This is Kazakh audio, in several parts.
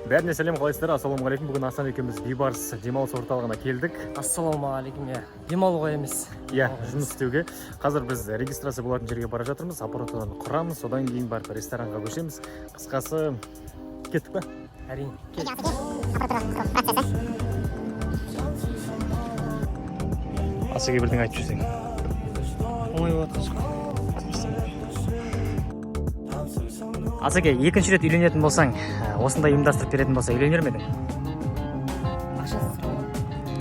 Бәріне сәлем, қалайсыздар? Ассалаумағалейкум. Бүгін Асан екеуміз Бейбарыс демалыс орталығына келдік. Ассалаумағалейкум. Демалуға емес. Жұмыс істеуге. Қазір біз регистрация болатын жерге бара жатырмыз. Аппаратураны құрамыз, содан кейін барып ресторанға көшеміз. Қысқасы, кеттік па? Әрине. Асеге бірдеңе айтып жүрсең. Оңай болатын жоқ. Асеке, екінші рет үйленетін болсаң, осындай ұйымдастырып беретін болса, үйленер ме едің?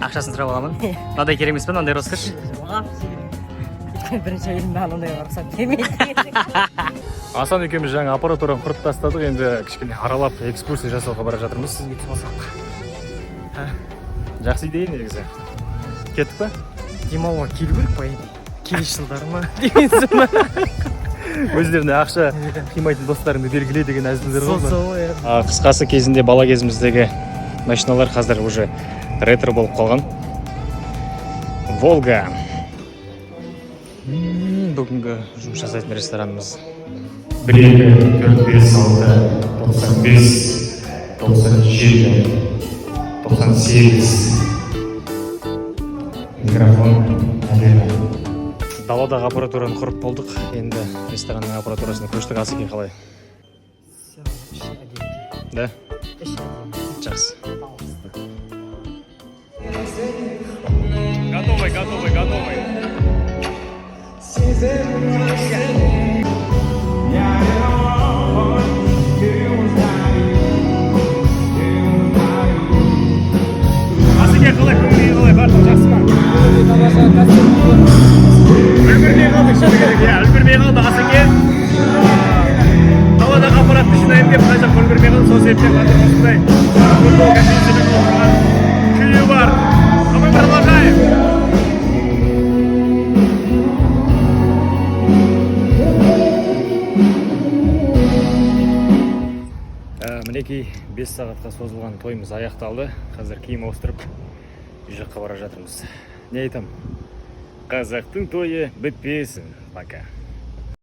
Ақшасын сұрап аламын. Мынадай керек емес пе, мынандай роскош? Бірінші әйелім маған ондай рұқсат бермейді. Асан екеуміз жаңа аппаратураны құрып тастадық, енді кішкене аралап экскурсия жасауға бара жатырмыз. Жақсы идея негізі. Кеттік па? Демалуға келу керек па енді? Келесі жылдары ма? Демейсің ма? Өздеріне ақша қимайтын достарыңды белгіле деген әзілдер ғой. Сол. Қысқасы кезінде бала кезіміздегі машиналар қазір уже ретро болып қалған. Волга. Бүгінгі жұмыс жасайтын ресторанымыз. 1, 2, 4, 5, 6, 95, 97, 98. Микрофон әдемі. Даладағы аппаратураны құрып болдық. Енді ресторанның аппаратурасына көштік. Асеке қалай? Да? Жақсы. Готовый. Асеке қалай? Бардым, жақсы ма? Үлгірмей қалды Асеке. Даладағы аппаратты жинайын деп қажақ үлгірмей қалды. Сол себептен қазір осындай футбол кәсіпшілік болған күйі бар. А мы продолжаем. Мінекей 5 сағатқа созылған тойымыз аяқталды. Қазір киім ауыстырып үй жаққа бара жатырмыз. Не айтам? Қазақтың тойы бітпесін. Пока.